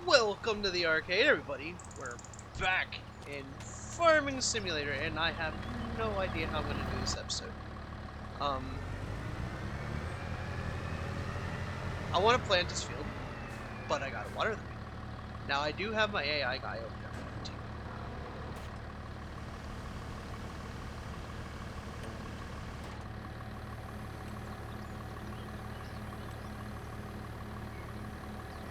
Welcome to the arcade, everybody. We're back in Farming Simulator, and I have no idea how I'm going to do this episode. I want to plant this field, but I gotta water the field. Now, I do have my AI guy over there for the team.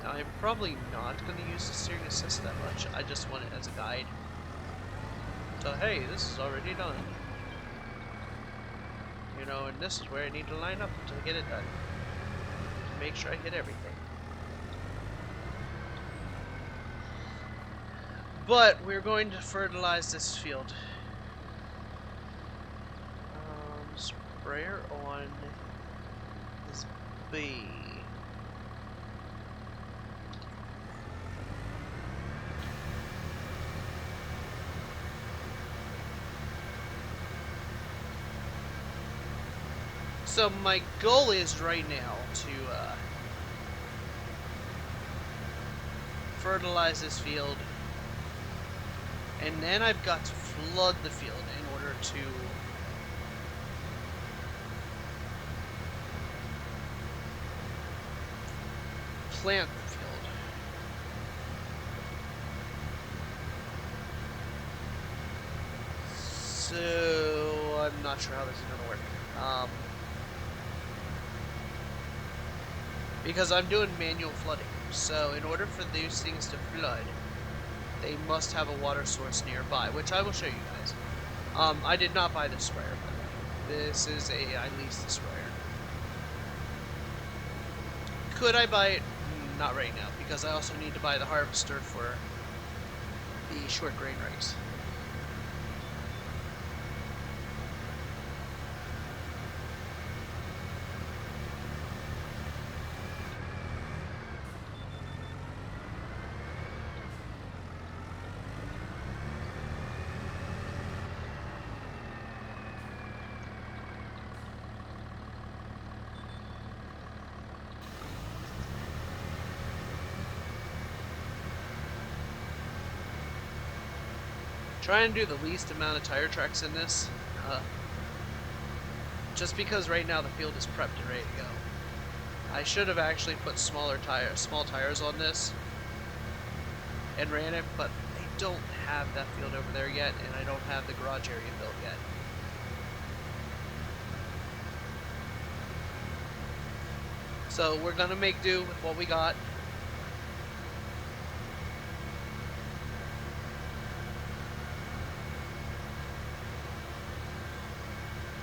Now, I'm probably not going to use the steering assist that much. I just want it as a guide. So, hey, this is already done. You know, and this is where I need to line up to get it done. To make sure I hit everything. But we're going to fertilize this field. Sprayer on is B. So my goal is right now to fertilize this field, and then I've got to flood the field in order to plant the field. So I'm not sure how this is going to work. Because I'm doing manual flooding. So in order for these things to flood, they must have a water source nearby, which I will show you guys. I did not buy this sprayer, by the way. This is I leased the sprayer. Could I buy it? Not right now, because I also need to buy the harvester for the short grain rice. Trying to do the least amount of tire tracks in this, just because right now the field is prepped and ready to go. I should have actually put small tires on this and ran it, but I don't have that field over there yet, and I don't have the garage area built yet. So we're gonna make do with what we got.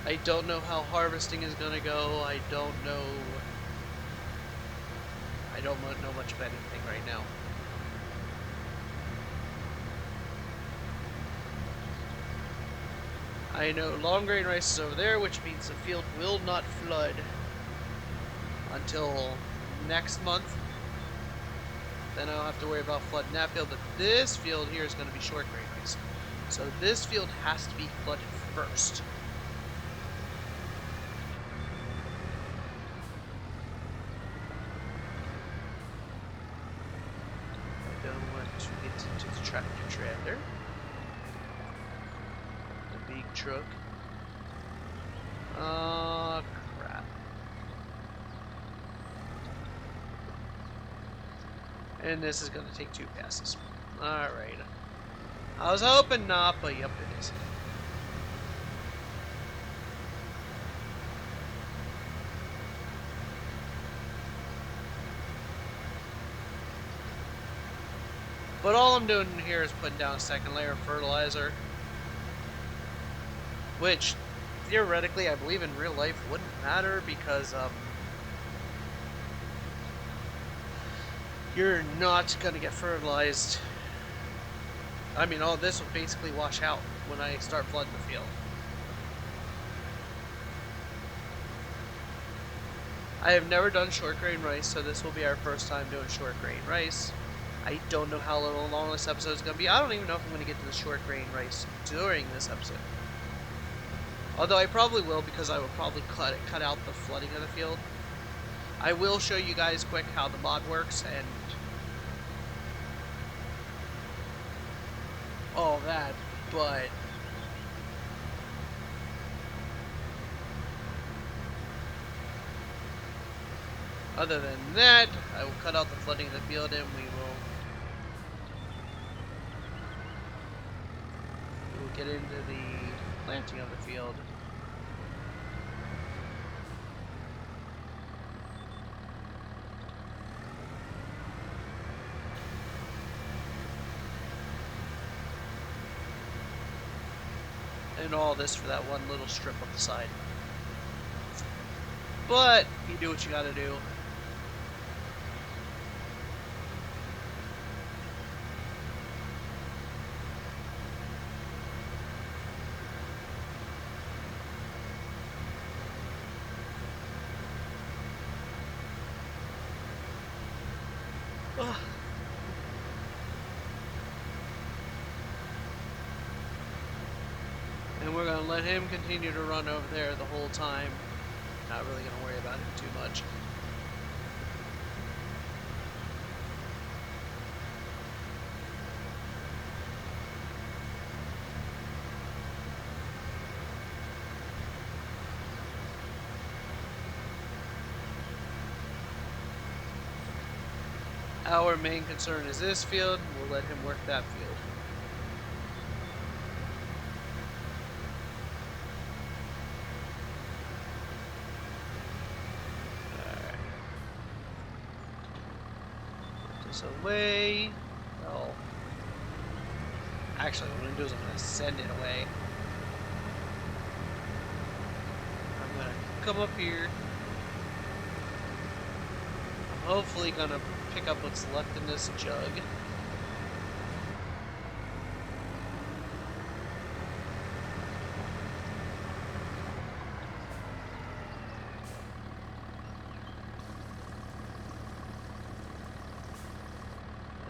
I don't know how harvesting is gonna go. I don't know much of anything right now. I know long grain rice is over there, which means the field will not flood until next month. Then I don't have to worry about flooding that field, but this field here is going to be short grain rice. So this field has to be flooded first. I don't want to get into the tractor trailer. The big truck. Crap. And this is going to take 2 passes. Alright. I was hoping not, but yep, it is. But all I'm doing here is putting down a second layer of fertilizer, which theoretically I believe in real life wouldn't matter because you're not going to get fertilized. I mean, all this will basically wash out when I start flooding the field. I have never done short grain rice, so this will be our first time doing short grain rice. I don't know how long this episode is going to be. I don't even know if I'm going to get to the short grain rice during this episode. Although I probably will, because I will probably cut out the flooding of the field. I will show you guys quick how the mod works, and all that, but other than that, I will cut out the flooding of the field and we will get into the planting of the field. And all this for that one little strip up the side. But you do what you gotta do. Ugh. And we're gonna let him continue to run over there the whole time. Not really gonna worry about him too much. Our main concern is this field. We'll let him work that field. Alright. Put this away. Well, actually, what I'm going to do is I'm going to send it away. I'm going to come up here. I'm hopefully going to pick up what's left in this jug.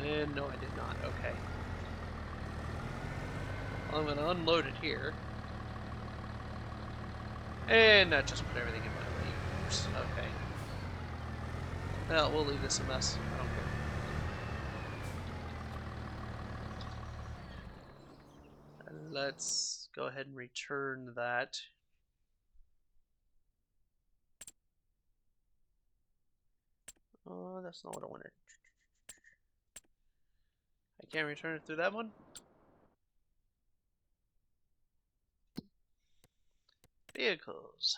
And no, I did not. Okay. Well, I'm going to unload it here. And not just put everything in my way. Oops. Okay. Well, we'll leave this a mess. I don't care. And let's go ahead and return that. Oh, that's not what I wanted. I can't return it through that one? Vehicles.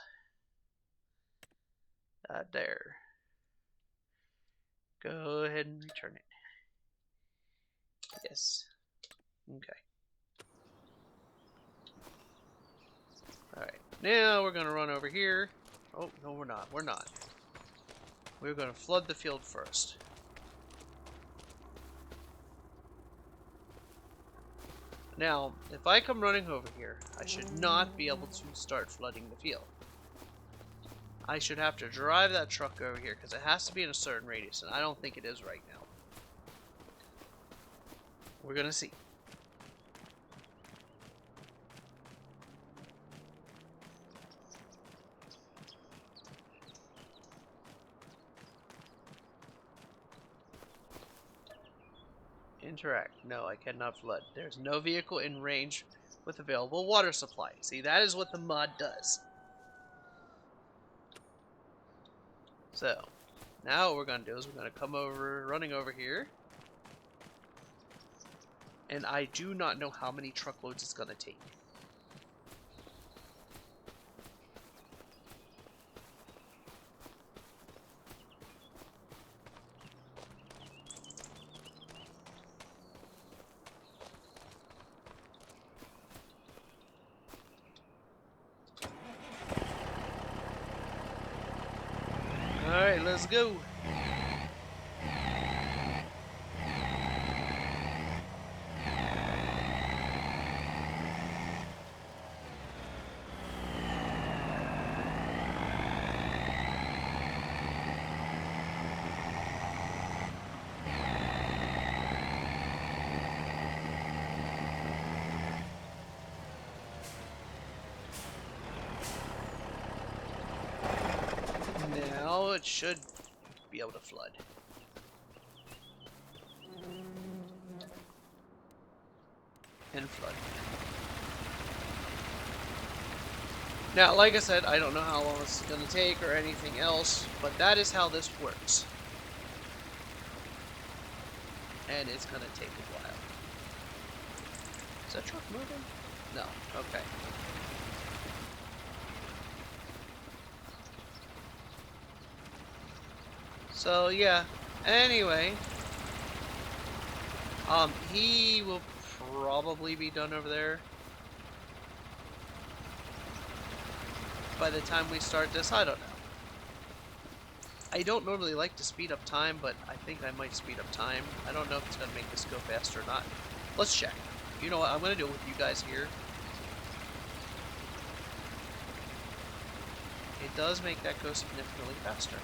There. Go ahead and return it. Yes. Okay. Alright. Now we're going to run over here. Oh, no, we're not. We're not. We're going to flood the field first. Now, if I come running over here, I should not be able to start flooding the field. I should have to drive that truck over here because it has to be in a certain radius, and I don't think it is right now. We're gonna see. Interact. No, I cannot flood. There's no vehicle in range with available water supply. See, that is what the mod does. So, now what we're going to do is we're going to come over, running over here. And I do not know how many truckloads it's going to take. Alright, let's go. Now it should be able to flood. and flood. Now, like I said, I don't know how long this is going to take or anything else, but that is how this works. And it's going to take a while. Is that truck moving? No. Okay. So, yeah. Anyway. He will probably be done over there by the time we start this. I don't know. I don't normally like to speed up time, but I think I might speed up time. I don't know if it's going to make this go faster or not. Let's check. You know what? I'm going to do it with you guys here. It does make that go significantly faster.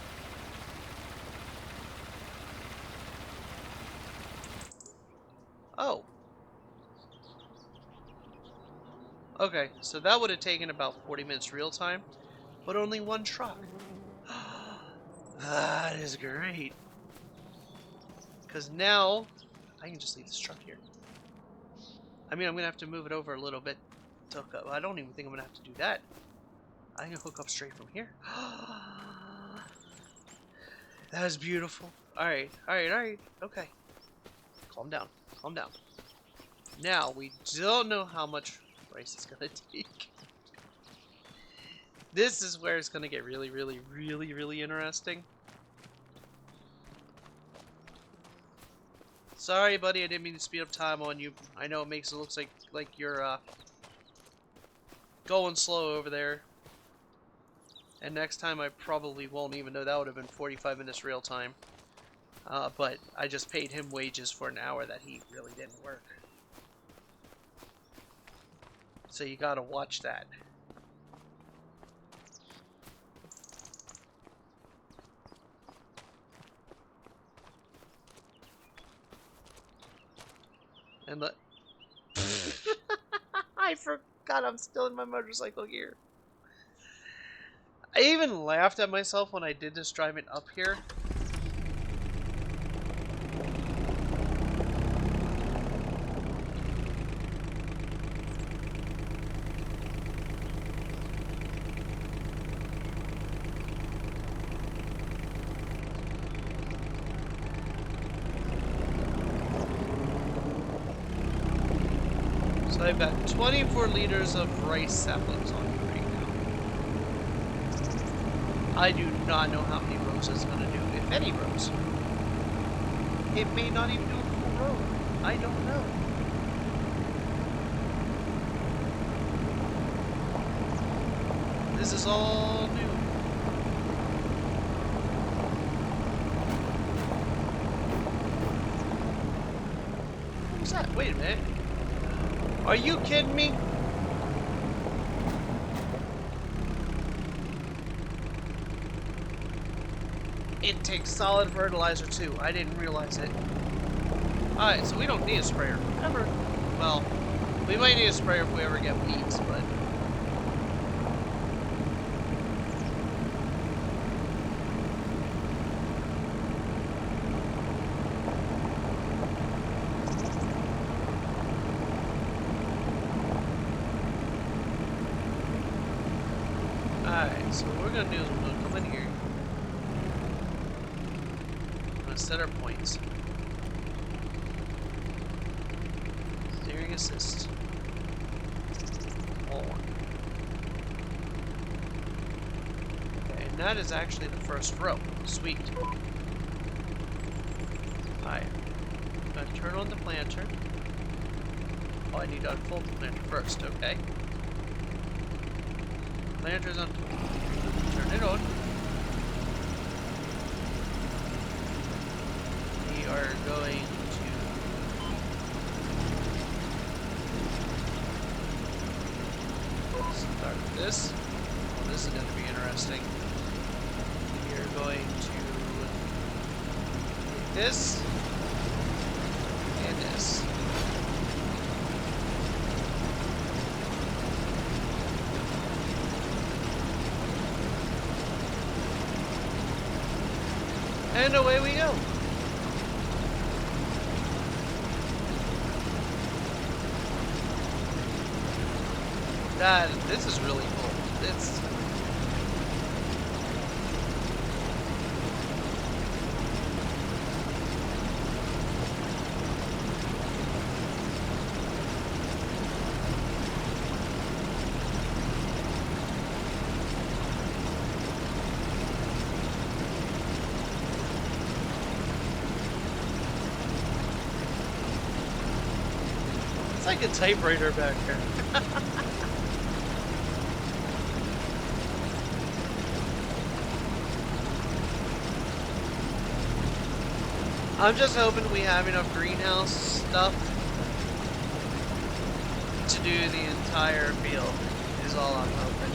Oh. Okay, so that would have taken about 40 minutes real time, but only one truck. That is great. Because now, I can just leave this truck here. I mean, I'm going to have to move it over a little bit. To hook up. I don't even think I'm going to have to do that. I can hook up straight from here. That is beautiful. Alright, alright, alright. Okay. Calm down. Calm down. Now, we don't know how much rice it's going to take. This is where it's going to get really, really, really, really interesting. Sorry, buddy, I didn't mean to speed up time on you. I know it makes it look like you're going slow over there. And next time I probably won't, even though that would have been 45 minutes real time. But I just paid him wages for an hour that he really didn't work. So you gotta watch that. And the... I forgot I'm still in my motorcycle gear. I even laughed at myself when I did this driving up here. So I've got 24 liters of rice saplings on me right now. I do not know how many rows it's going to do, if any rows. It may not even do a full row. I don't know. This is all new. Who's that? Wait a minute. Are you kidding me? It takes solid fertilizer too. I didn't realize it. Alright, so we don't need a sprayer. Ever. Well, we might need a sprayer if we ever get weeds, but... Alright, so what we're going to do is we're going to come in here. I'm going to set our points. Steering assist. On. Okay, and that is actually the first row. Sweet. Alright. I'm going to turn on the planter. Oh, I need to unfold the planter first, okay. Planter's on. Turn it on. We are going to start this. Well, this is going to be interesting. We are going to take this and this. And away we go. This is really cool. It's like a typewriter back here. I'm just hoping we have enough greenhouse stuff to do the entire field, is all I'm hoping.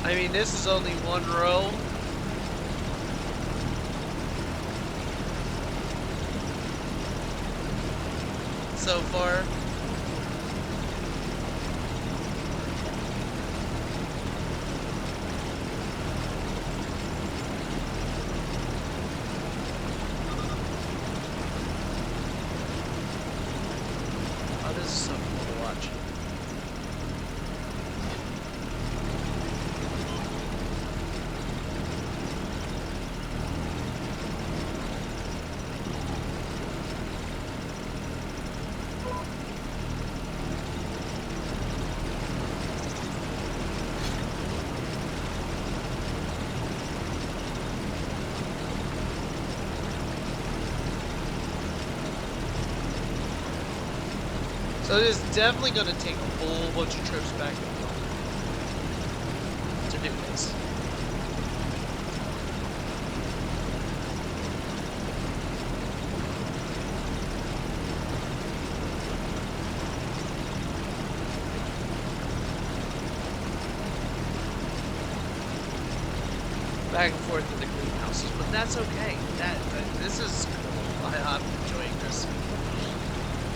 I mean, this is only one row. So far. Oh, this is so cool to watch. So it is definitely going to take a whole bunch of trips back and forth to do this. Back and forth to the greenhouses, but that's okay. This is cool. I'm enjoying this.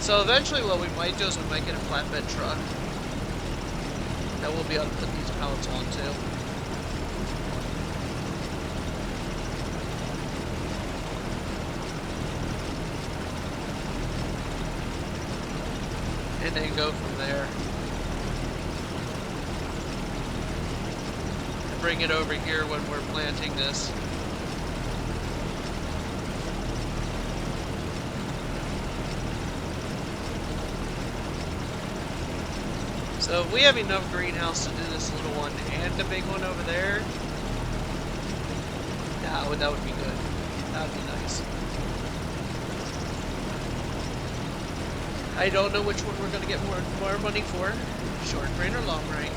So eventually what we might do is we might get a flatbed truck that we'll be able to put these pallets onto. And then go from there. And bring it over here when we're planting this. So if we have enough greenhouse to do this little one and the big one over there, that would be good. That would be nice. I don't know which one we're going to get more money for, short grain or long grain.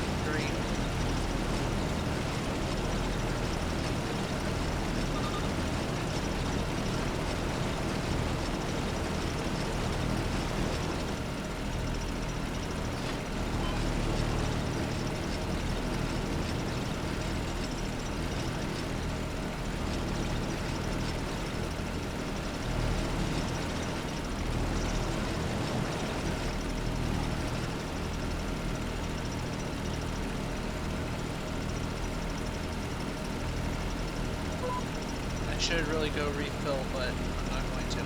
I should really go refill, but I'm not going to.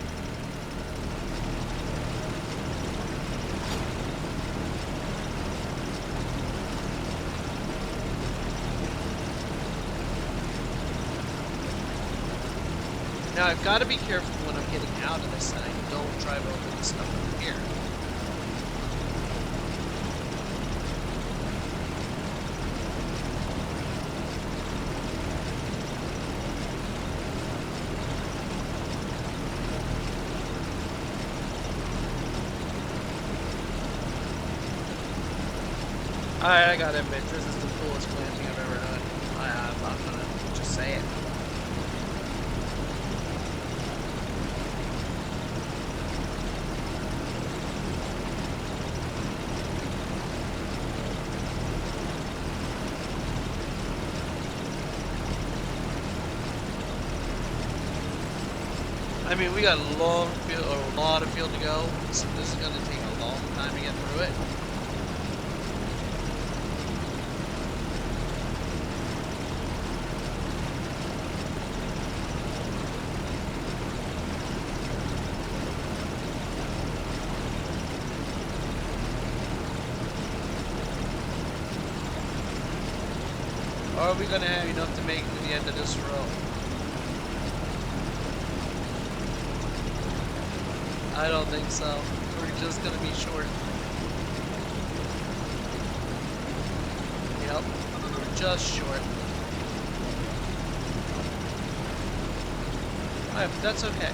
Now I've got to be careful when I'm getting out of this that I don't drive over the stuff over here. I gotta admit, this is the coolest planting I've ever done. I'm not gonna just say it. I mean, we got a long field, or a lot of field to go, so this is gonna take a long time to get through it. Or are we gonna have enough to make it to the end of this row? I don't think so. We're just gonna be short. Yep, we're just short. Alright, but that's okay.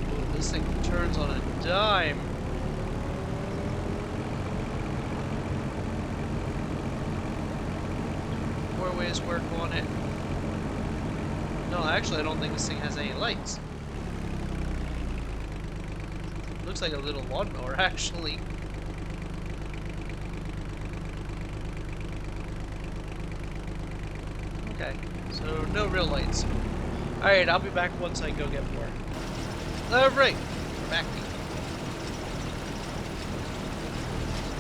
Ooh, this thing turns on a dime. Four ways work on it. No, actually, I don't think this thing has any lights. Looks like a little lawnmower, actually. Okay, so no real lights. Alright, I'll be back once I go get more. Alright, we're back.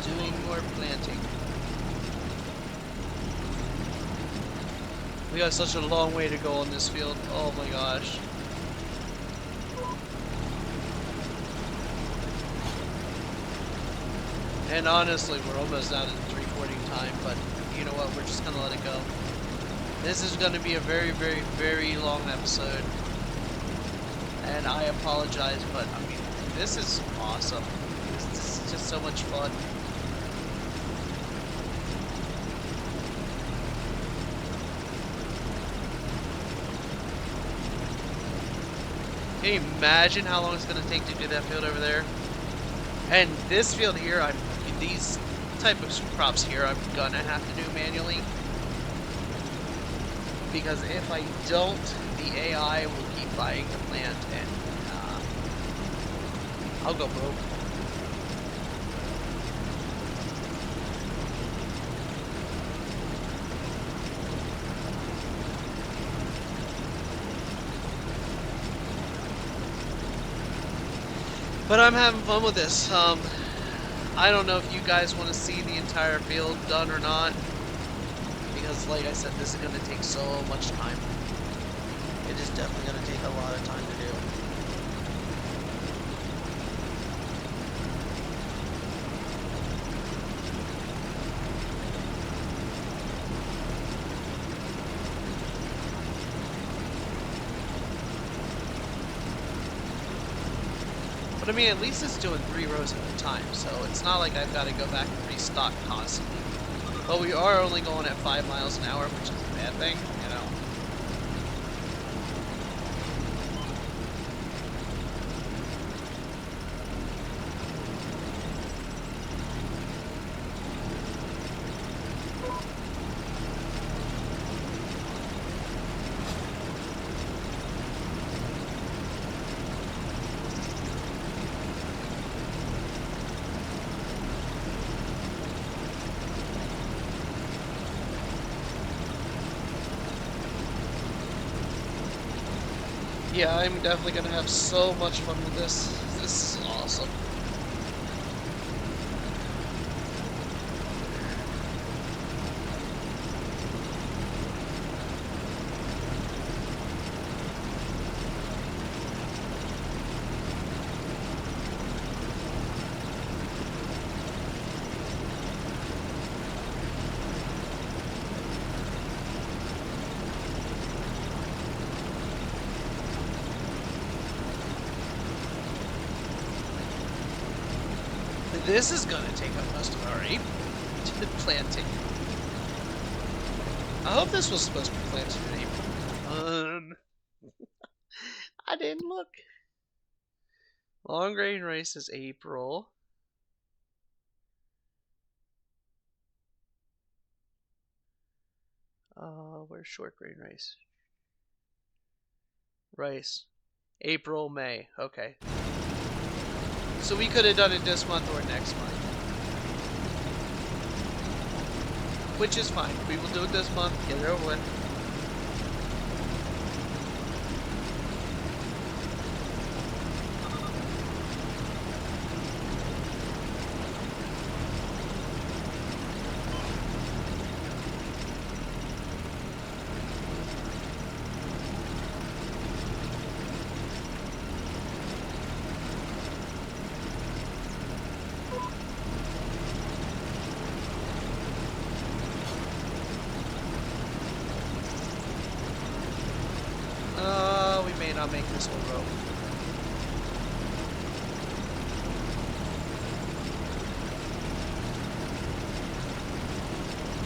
Doing more planting. We got such a long way to go on this field. Oh my gosh. And honestly, we're almost out of the 340 time, but you know what, we're just gonna let it go. This is gonna be a very, very, very long episode. And I apologize, but I mean, this is awesome. This is just so much fun. Can you imagine how long it's gonna take to do that field over there? And this field here, these type of crops here, I'm gonna have to do manually. Because if I don't, the AI will keep buying the plant and I'll go broke. But I'm having fun with this. I don't know if you guys want to see the entire field done or not. Because like I said, this is going to take so much time. It is definitely going to take a lot of time to do. But I mean, at least it's doing 3 rows at a time, so it's not like I've got to go back and restock constantly. But we are only going at 5 miles an hour, which is a bad thing, you know. Yeah, I'm definitely gonna have so much fun with this. This is awesome. This is gonna take up most of our planting. I hope this was supposed to be planted in April. I didn't look. Long grain rice is April. Where's short grain rice? Rice. April, May. Okay. So we could have done it this month or next month. Which is fine. We will do it this month, get it over with. this whole row.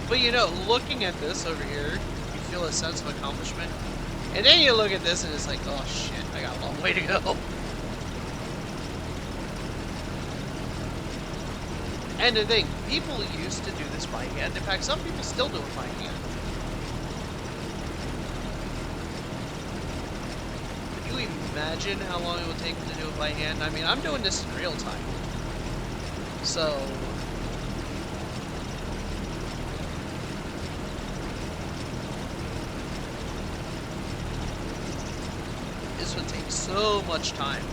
But you know, looking at this over here, you feel a sense of accomplishment. And then you look at this and it's like, oh shit, I got a long way to go. And the thing, people used to do this by hand. In fact, some people still do it by hand. Could you imagine how long it would take to do it by hand? I mean, I'm doing this in real time. So... this would take so much time.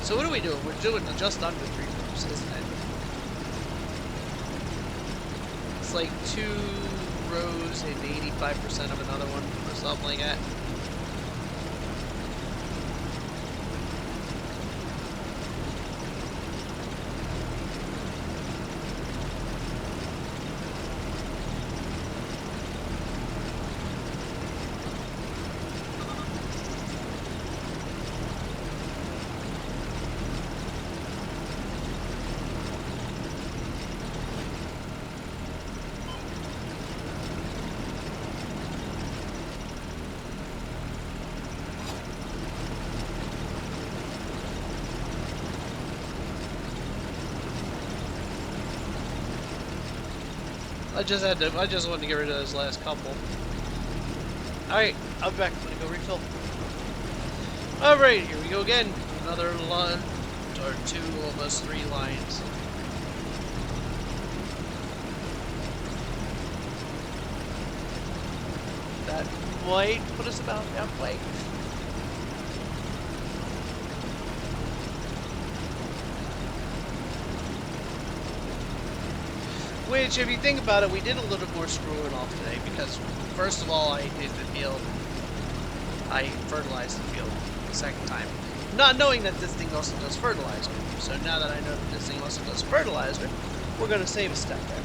So what are we doing? We're doing just under 3 rows, isn't it? It's like 2 rows and 85% of another one, or something like that. I just wanted to get rid of those last couple. Alright, I'm back. I'm gonna go refill. Alright, here we go again. Another line, or 2, almost 3 lines. That might put us about halfway. Which, if you think about it, we did a little more screwing off today because, first of all, I did the field. I fertilized the field the second time. Not knowing that this thing also does fertilizer. So now that I know that this thing also does fertilizer, we're going to save a step there.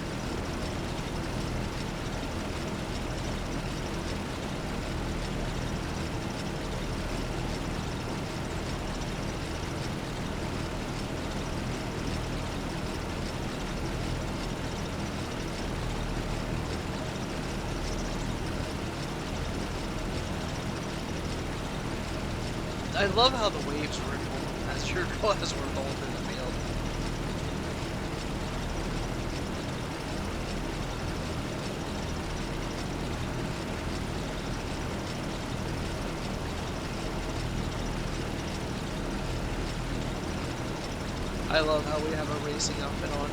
I love how the waves ripple as we're going through the field. I love how we have a racing outfit on.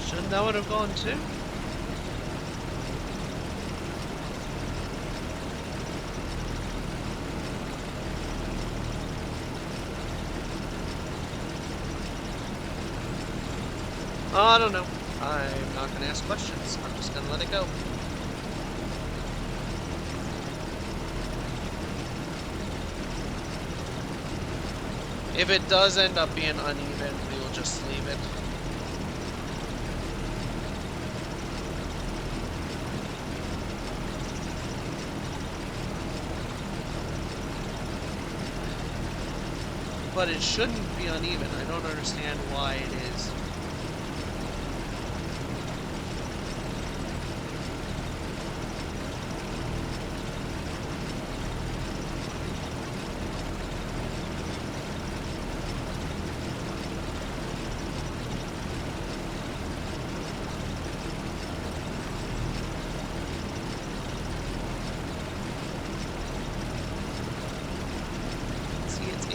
Shouldn't that would have gone too? I don't know. I'm not going to ask questions. I'm just going to let it go. If it does end up being uneven, we will just leave it. But it shouldn't be uneven. I don't understand why it is.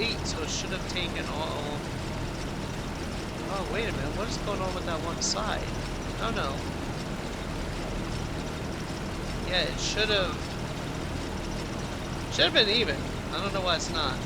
Z2H, so it should have taken all... Oh, wait a minute, what is going on with that one side? Oh, no. Yeah, it should have been even. I don't know why it's not.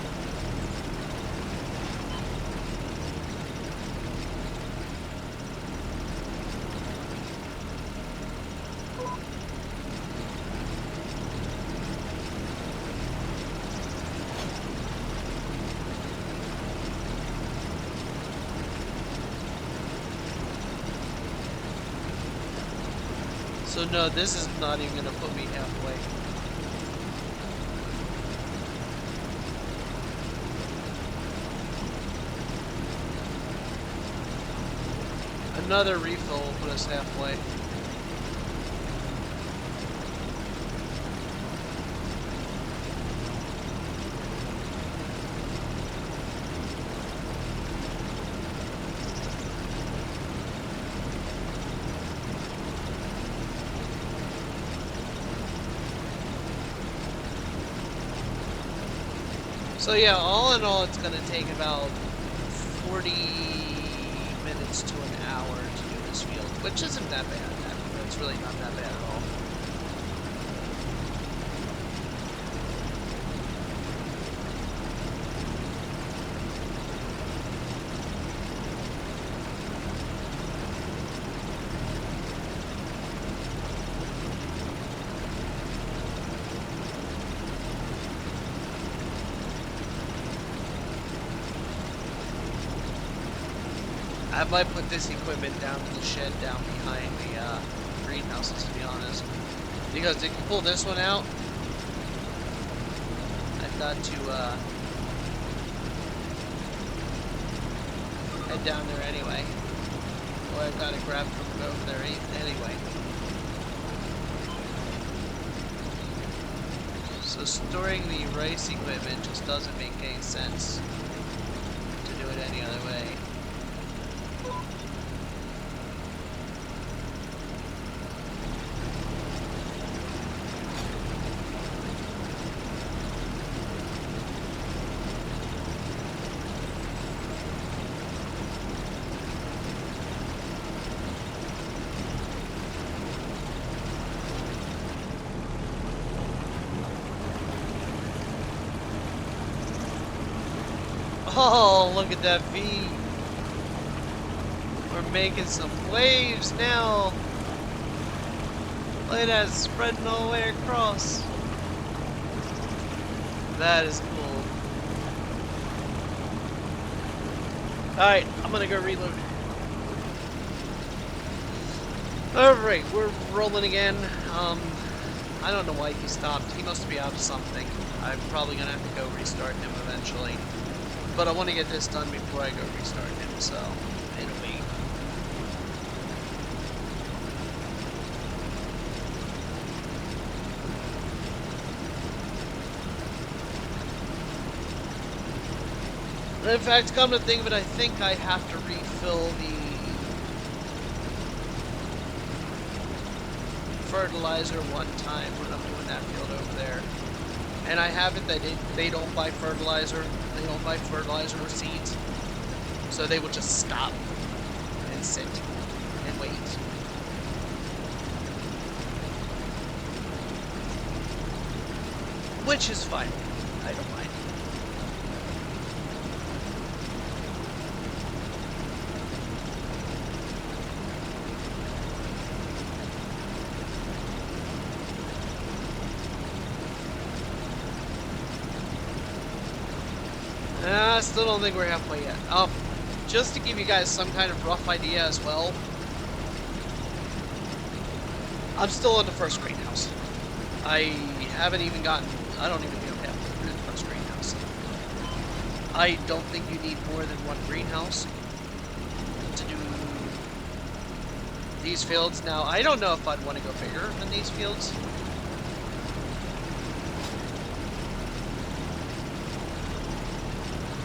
So no, this is not even gonna put me halfway. Another refill will put us halfway. So yeah, all in all, it's gonna take about 40 minutes to an hour to do this field, which isn't that bad. It's really not that bad at all. I might put this equipment down in the shed down behind the greenhouses, to be honest. Because if you pull this one out, I've got to head down there anyway. Or I've got to grab from over there anyway. So storing the rice equipment just doesn't make any sense to do it any other way. Oh, look at that V. We're making some waves now. Look at that, spreading all the way across. That is cool. Alright, I'm gonna go reload. Alright, we're rolling again. I don't know why he stopped. He must be out of something. I'm probably gonna have to go restart him eventually. But I want to get this done before I go restart him, so it'll be. In fact, come to think of it, I think I have to refill the fertilizer one time when I'm doing that field over there. And I have it that they don't buy fertilizer. They don't buy fertilizer or seeds. So they will just stop and sit and wait. Which is fine. I don't mind. I still don't think we're halfway yet. Just to give you guys some kind of rough idea as well, I'm still in the first greenhouse. I haven't even gotten, I don't even think I'm halfway through the first greenhouse. I don't think you need more than one greenhouse to do these fields. Now, I don't know if I'd want to go bigger than these fields.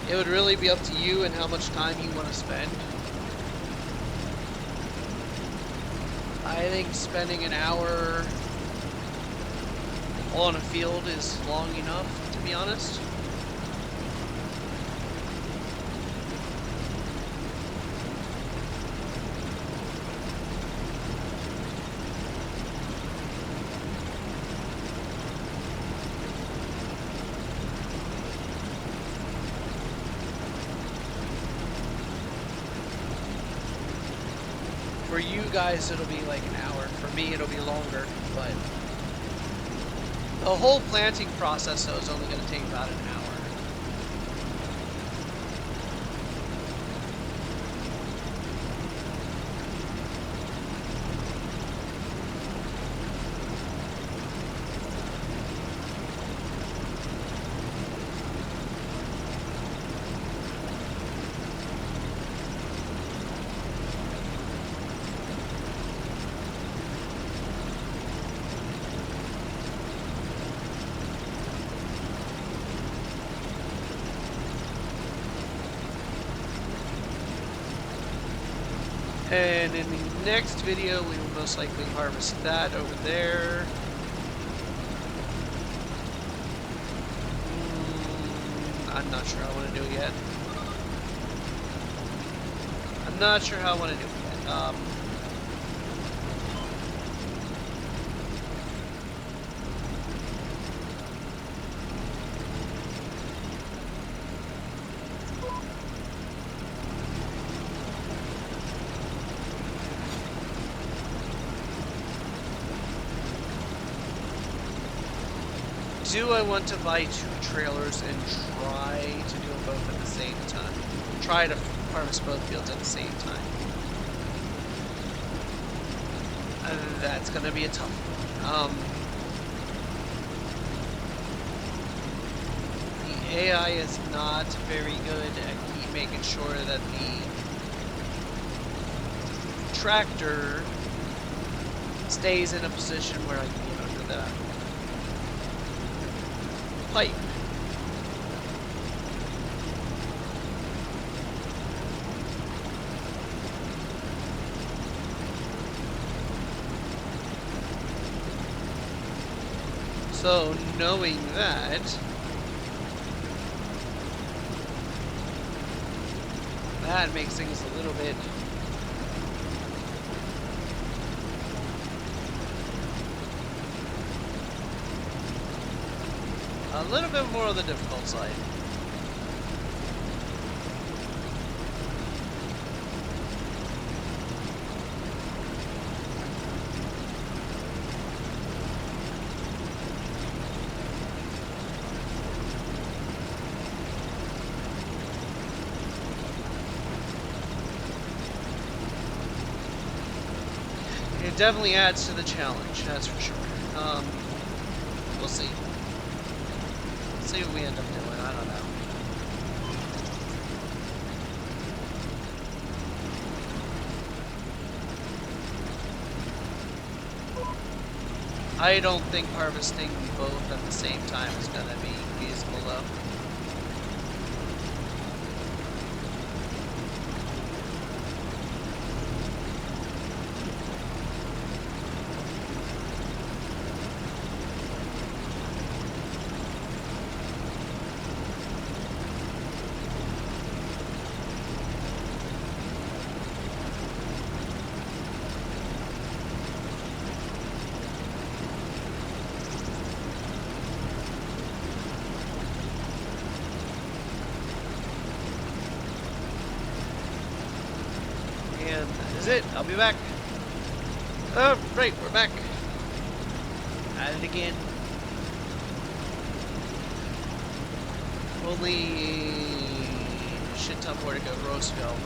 It would really be up to you and how much time you want to spend. I think spending an hour on a field is long enough, to be honest. For you guys, it'll be like an hour. For me, it'll be longer. But the whole planting process, though, is only going to take about an hour. And in the next video, we will most likely harvest that over there. I'm not sure how I want to do it yet. I'm not sure how I want to do it yet. Do I want to buy 2 trailers and try to do them both at the same time? Try to harvest both fields at the same time. That's going to be a tough one. The AI is not very good at making sure that the tractor stays in a position where I can get under that pipe. So, knowing that, that makes things a little bit more on the difficult side. It definitely adds to the challenge, that's for sure. We'll see. See what we end up doing, I don't know. I don't think harvesting both at the same time is going to be feasible, though. And that is it. I'll be back. Oh, right, we're back. At it again. Only a shit ton more to go, Roseville.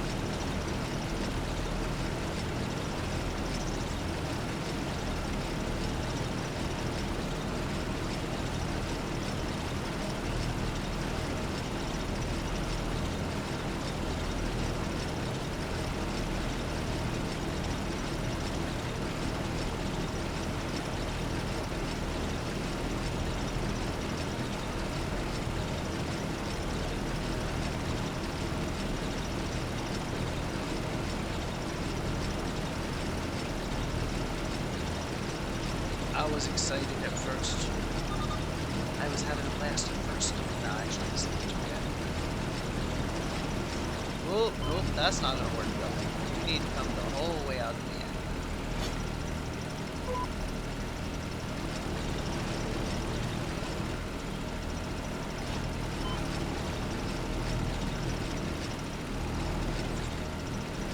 I was excited at first. I was having a blast at first. No, actually, this isn't too bad. Oh, nope, that's not gonna work though. You need to come the whole way out to the end.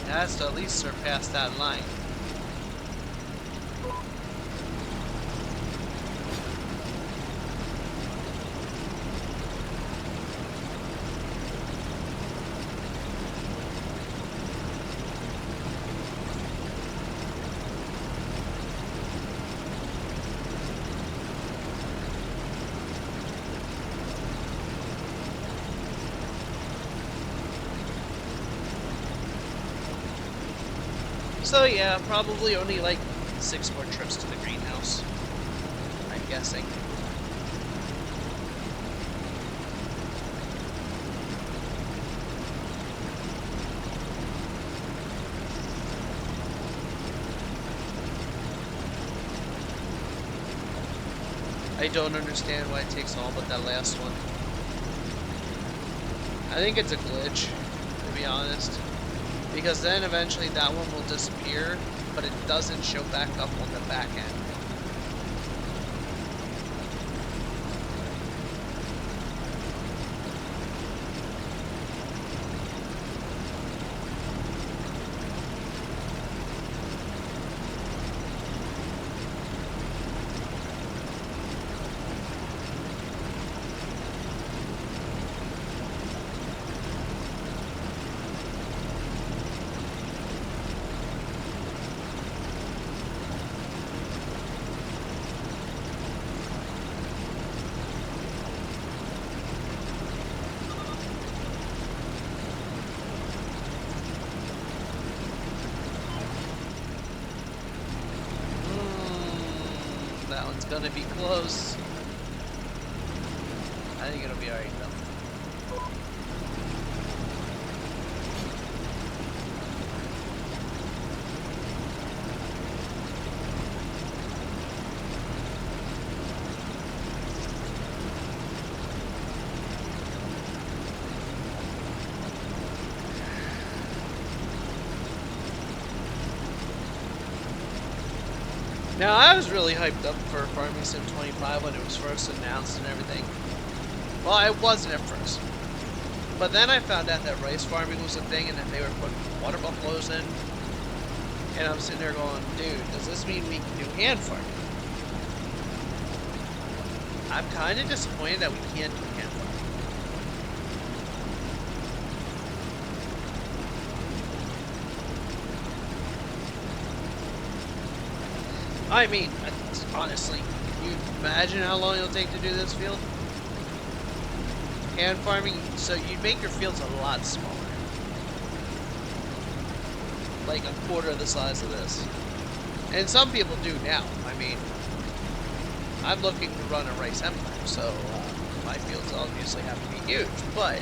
It has to at least surpass that line. So yeah, probably only like 6 more trips to the greenhouse, I'm guessing. I don't understand why it takes all but that last one. I think it's a glitch, to be honest. Because then eventually that one will disappear, but it doesn't show back up on the back end. That one's gonna be close. I think it'll be alright though. Now, I was really hyped up for Farming Sim 25 when it was first announced and everything. Well, I wasn't at first. But then I found out that rice farming was a thing and that they were putting water buffaloes in. And I'm sitting there going, dude, does this mean we can do hand farming? I'm kind of disappointed that we can't do hand farming. I mean, honestly, can you imagine how long it'll take to do this field? Hand farming, so you'd make your fields a lot smaller. Like a quarter of the size of this. And some people do now. I mean, I'm looking to run a rice empire, so my fields obviously have to be huge, but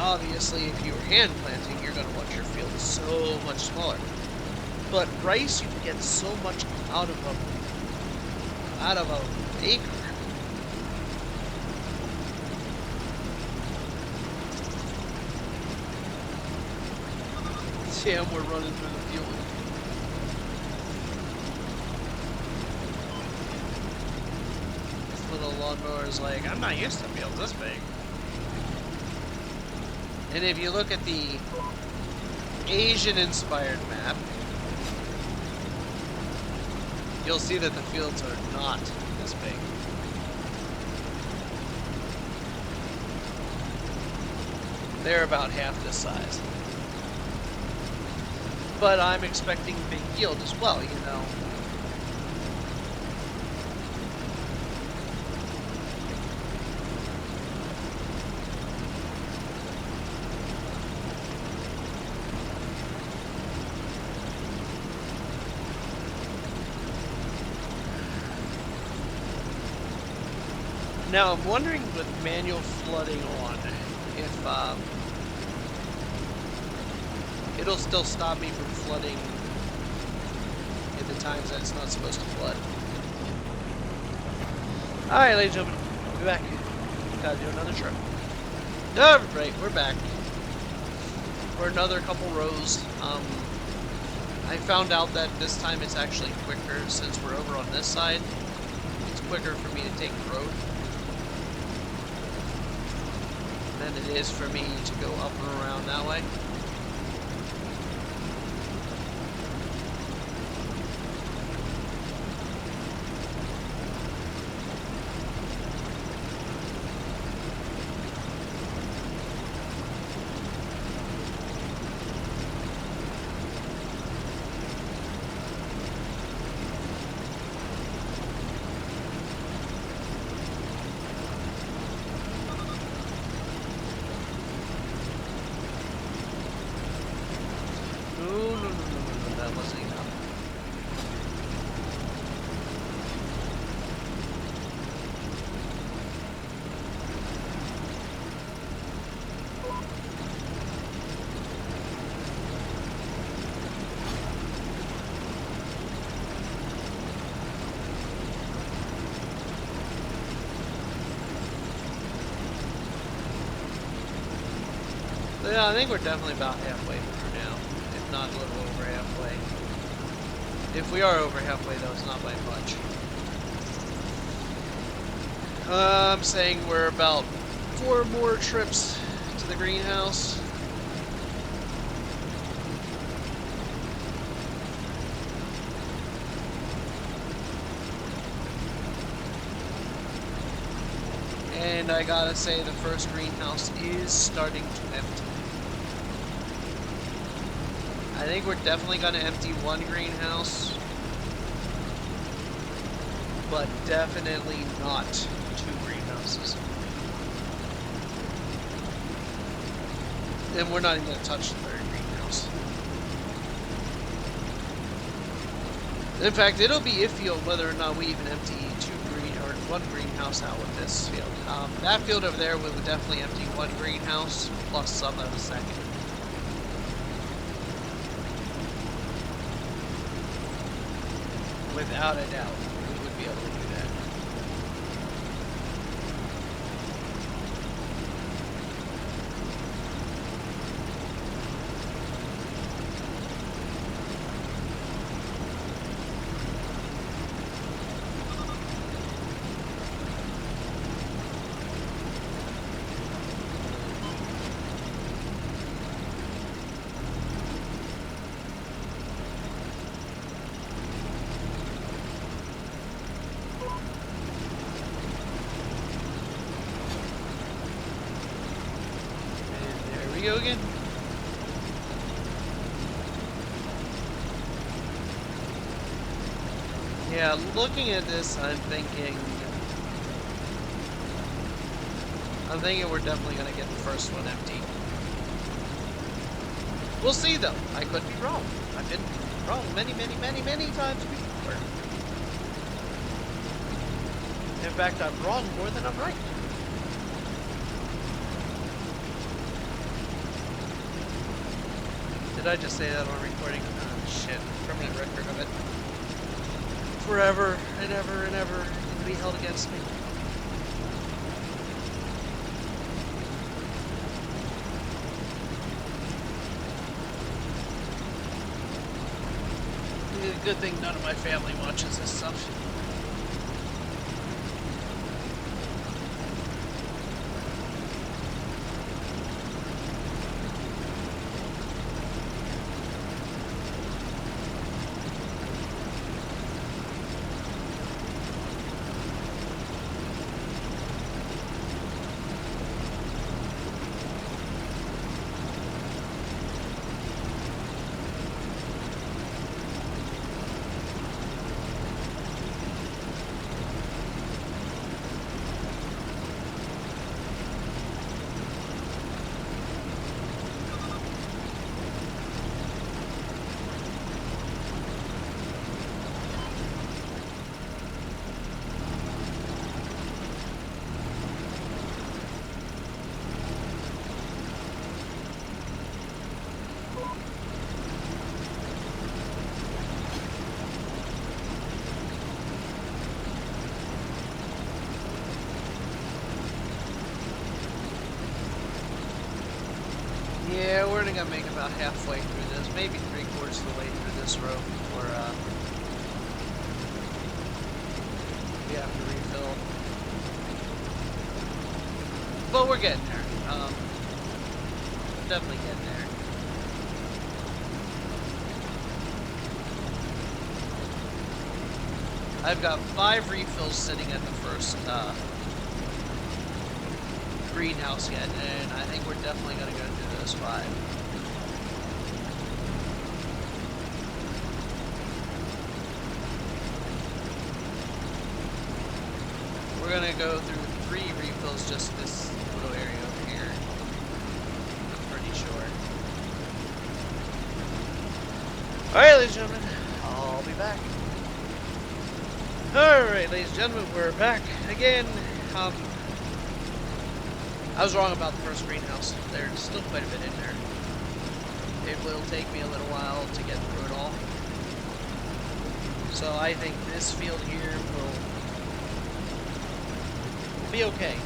obviously, if you were hand planting, you're going to want your field so much smaller. But rice, you can get so much out of a acre. Damn, we're running through the field. This little lawnmower is like, I'm not used to fields this big. And if you look at the Asian-inspired map, you'll see that the fields are not this big. They're about half this size. But I'm expecting big yield as well, you know. Now, I'm wondering with manual flooding on, if it'll still stop me from flooding in the times that it's not supposed to flood. Alright, ladies and gentlemen, we'll be back. Gotta do another trip. Alright, we're back. For another couple rows. I found out that this time it's actually quicker since we're over on this side. It's quicker for me to take the road than it is for me to go up and around that way. So yeah, I think we're definitely about halfway through now, if not a little over halfway. If we are over halfway though, it's not by much. I'm saying we're about 4 more trips to the greenhouse. And I gotta say, the first greenhouse is starting to empty. I think we're definitely gonna empty one greenhouse, but definitely not 2 greenhouses. And we're not even gonna touch the 3rd greenhouse. In fact, it'll be iffy on whether or not we even empty 1 greenhouse out with this field. That field over there, we would definitely empty 1 greenhouse plus some of the 2nd. Without a doubt, we would be able to do that. We go again. Yeah, looking at this, I'm thinking we're definitely gonna get the first one empty. We'll see though. I could be wrong. I've been wrong many times before. In fact, I'm wrong more than I'm right. Did I just say that on recording? Oh, shit. Permanent record of it. Forever and ever and ever. It can be held against me. Good thing none of my family watches this stuff. Yeah, we're only gonna make about halfway through this, maybe 3/4 of the way through this row before we have to refill. But we're getting there. Definitely getting there. I've got 5 refills sitting at the first greenhouse yet, and I think we're definitely going to go through those 5. We're going to go through 3 refills just this little area over here. I'm pretty sure. Alright, ladies and gentlemen, I'll be back. Alright, ladies and gentlemen, we're back again. I was wrong about the first greenhouse. There's still quite a bit in there. It will take me a little while to get through it all. So I think this field here will be okay.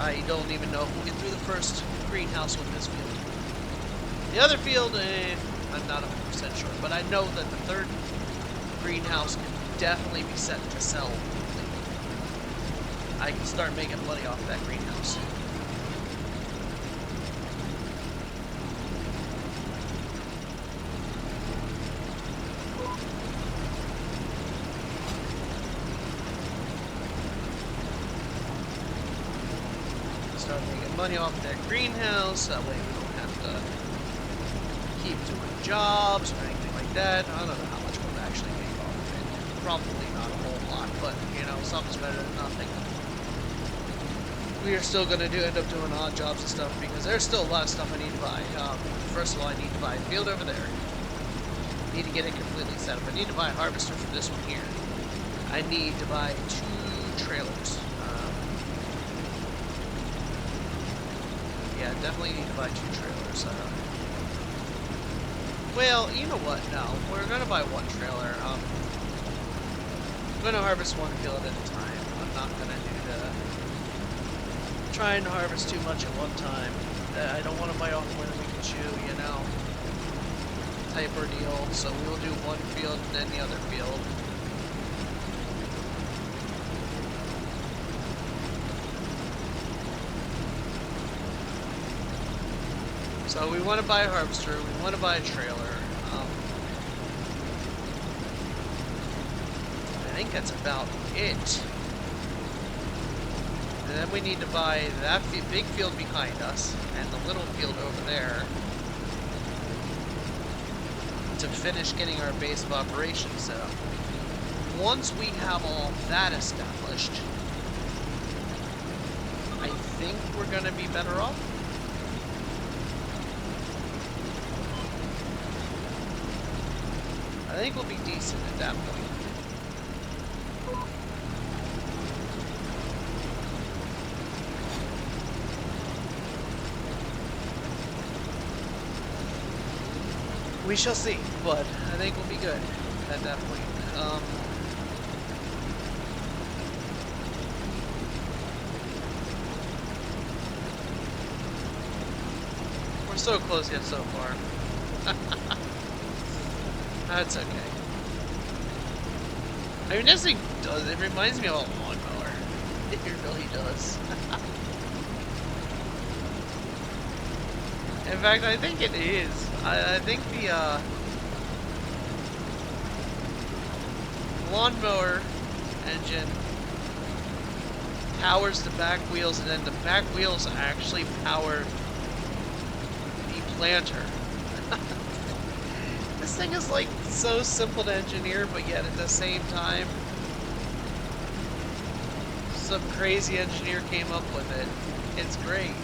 I don't even know if we'll get through the first greenhouse with this field. The other field, I'm not 100% sure, but I know that the third greenhouse can definitely be set to sell. I can start making money off that greenhouse. Start making money off that greenhouse, that way we don't have to keep doing jobs or anything like that. I don't know how much we'll actually make off of it. Probably not a whole lot, but, you know, something's better than nothing. We are still going to end up doing odd jobs and stuff because there's still a lot of stuff I need to buy. First of all, I need to buy a field over there. I need to get it completely set up. I need to buy a harvester for this one here. I need to buy 2 trailers. Yeah, definitely need to buy 2 trailers. Well, you know what? No, we're going to buy 1 trailer. I'm going to harvest 1 field at a time. I'm not going to do the trying to harvest too much at one time. I don't want to bite off more than we can chew, you know, type ordeal. So we'll do 1 field and then the other field. So we want to buy a harvester, we want to buy a trailer. I think that's about it. And then we need to buy that big field behind us and the little field over there to finish getting our base of operations set up. Once we have all that established, I think we're going to be better off. I think we'll be decent at that point. We shall see, but I think we'll be good at that point. We're so close yet so far. That's okay. I mean, this thing does, it reminds me of a lawnmower. It really does. In fact, I think it is. I think the lawnmower engine powers the back wheels, and then the back wheels actually power the planter. This thing is like so simple to engineer, but yet at the same time, some crazy engineer came up with it. It's great.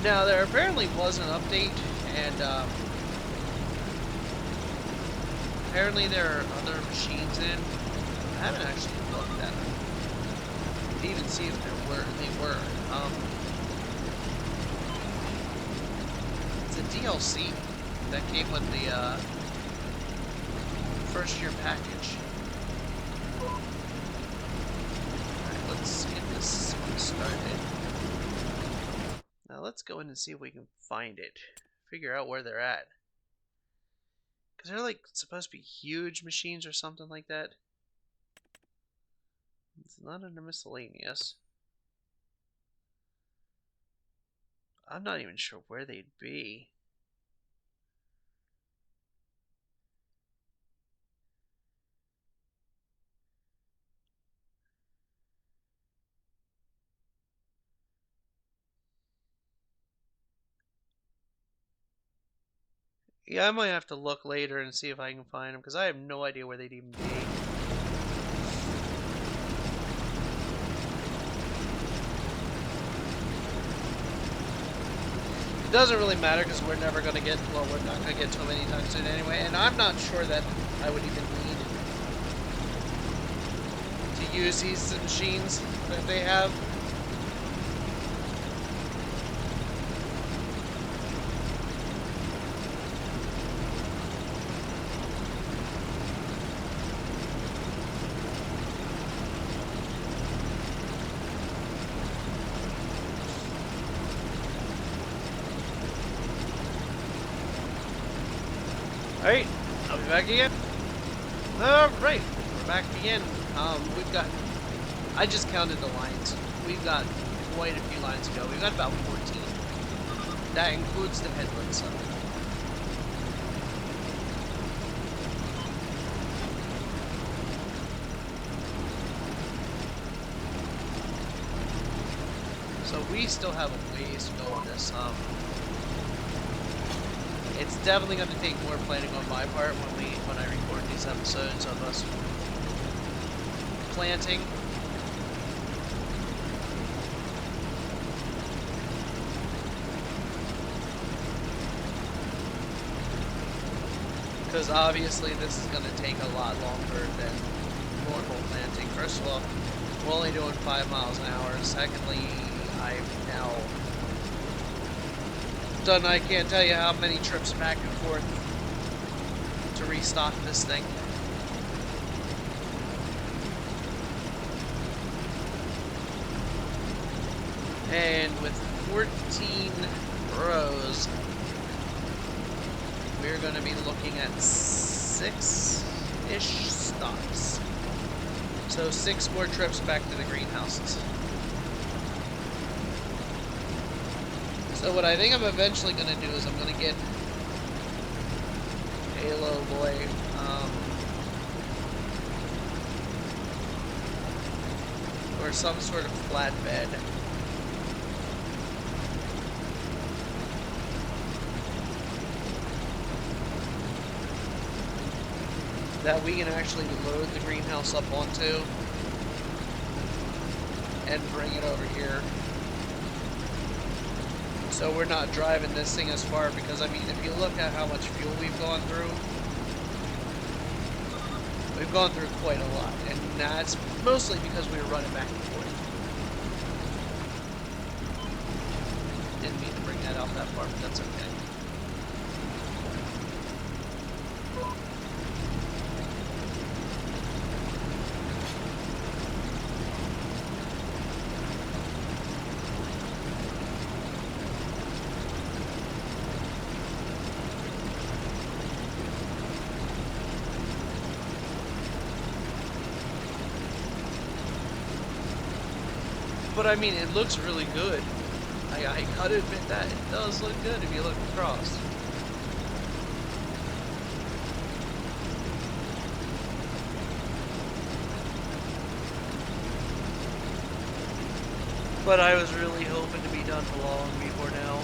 Now, there apparently was an update, and apparently there are other machines in. I haven't actually looked at them to even see if they were. It's a DLC that came with the first year package. Alright, let's get this one started. Now let's go in and see if we can find it. Figure out where they're at. Because they're like supposed to be huge machines or something like that. It's not under miscellaneous. I'm not even sure where they'd be. Yeah, I might have to look later and see if I can find them, because I have no idea where they'd even be. It doesn't really matter because we're never going to get, well, we're not going to get to them anytime soon anyway, and I'm not sure that I would even need to use these machines that they have. Alright, I'll be back again. Alright, we're back again. We've got, I just counted the lines. We've got quite a few lines to go. We've got about 14. That includes the headland stuff. So we still have a ways to go on this. It's definitely going to take more planning on my part when I record these episodes of us planting. Because obviously this is going to take a lot longer than normal planting. First of all, we're only doing 5 miles an hour. Secondly, I've now done, I can't tell you how many trips back and forth to restock this thing. And with 14 rows, we're going to be looking at 6-ish stops. So 6 more trips back to the greenhouses. So what I think I'm eventually going to do is I'm going to get Halo Boy, or some sort of flatbed. That we can actually load the greenhouse up onto and bring it over here. So we're not driving this thing as far, because I mean, if you look at how much fuel we've gone through quite a lot, and that's mostly because we were running back and forth. Didn't mean to bring that out that far, but that's okay. But I mean, it looks really good. I gotta admit that it does look good if you look across. But I was really hoping to be done long before now.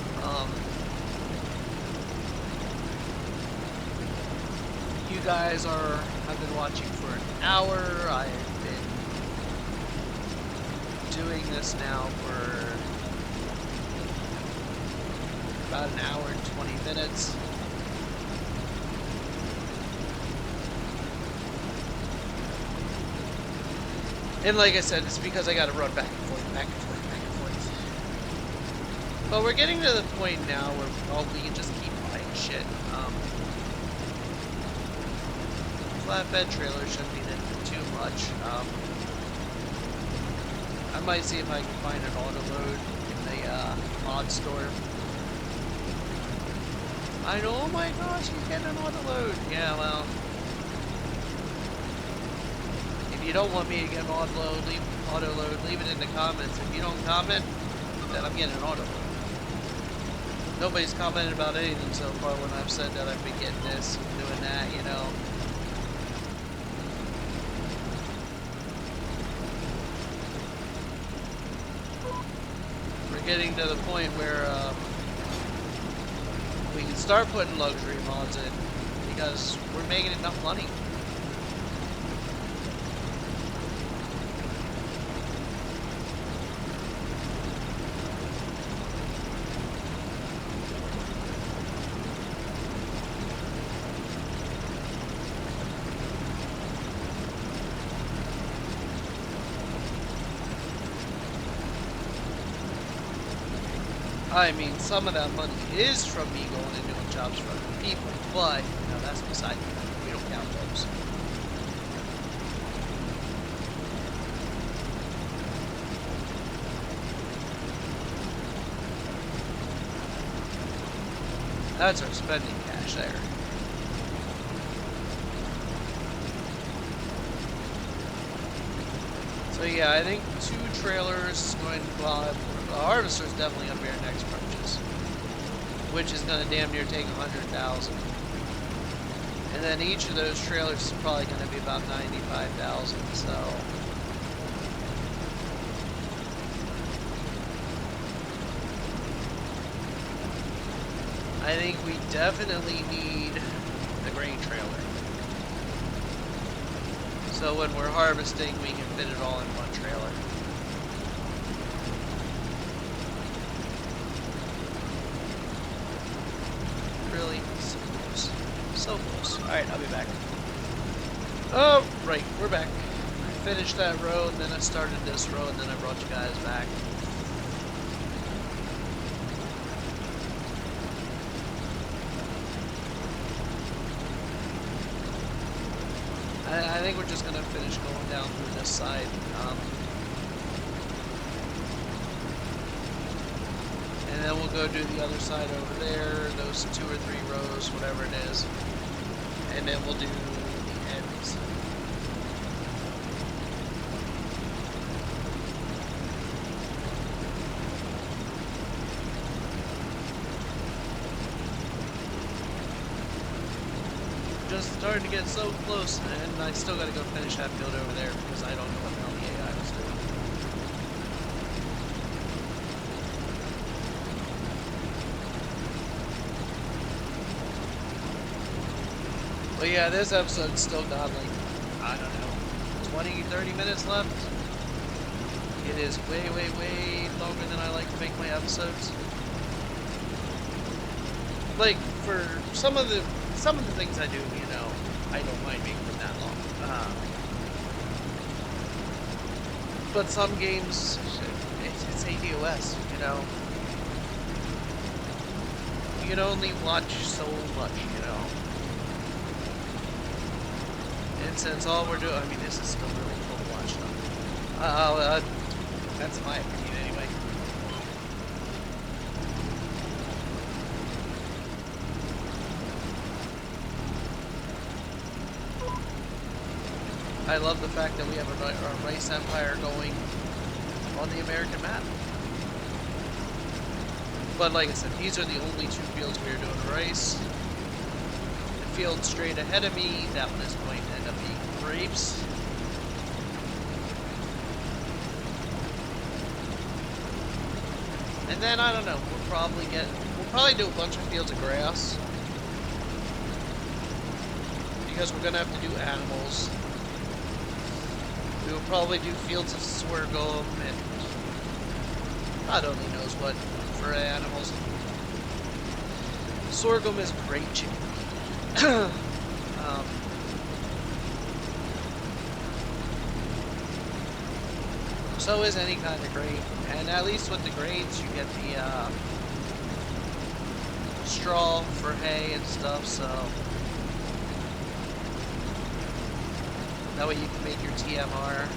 You guys have been watching for an hour. I've been doing this now for about an hour and 20 minutes. And like I said, it's because I gotta run back and forth, back and forth, back and forth. But we're getting to the point now where we can just keep buying shit. Flatbed trailer shouldn't be too much. I might see if I can find an auto load in the mod store. I know, oh my gosh, he's getting an auto load. Yeah, well, if you don't want me to get an auto load, leave it in the comments. If you don't comment, then I'm getting an auto load. Nobody's commented about anything so far when I've said that I've been getting this, doing that, you know. Getting to the point where we can start putting luxury mods in, because we're making enough money. I mean, some of that money is from me going and doing jobs for other people, but, you know, that's beside the point. We don't count those. That's our spending cash there. So yeah, I think 2 trailers going, well, the harvester is definitely going to be our next purchase, which is going to damn near take 100,000. And then each of those trailers is probably going to be about 95,000. So I think we definitely need the grain trailer. So when we're harvesting, we can fit it all in one trailer. Really? So close. So close. Alright, I'll be back. Oh, right, we're back. I finished that road, and then I started this road, and then I brought you guys back. I think we're just gonna finish going down through this side. And then we'll go do the other side over there, those 2 or 3 rows, whatever it is. And then we'll do the ends. Just starting to get so close, and I still gotta go finish that field over there because I don't know what the hell the AI was doing. But yeah, this episode's still got like, I don't know, 20, 30 minutes left. It is way, way, way longer than I like to make my episodes. Like, for some of the things I do, you know, I don't mind making them that long. But some games, it's ADOS, you know. You can only watch so much, you know. And since all we're doing, I mean, this is still really cool to watch though. That's my opinion anyway. I love the fact that we have a rice empire going on the American map. But like I said, these are the only 2 fields we are doing rice. The field straight ahead of me, that one is going to end up being grapes. And then I don't know, we'll probably do a bunch of fields of grass. Because we're gonna have to do animals. We will probably do fields of sorghum and God only knows what for animals. Sorghum is great chicken. So is any kind of grain. And at least with the grains you get the straw for hay and stuff, so that way you can make your TMR.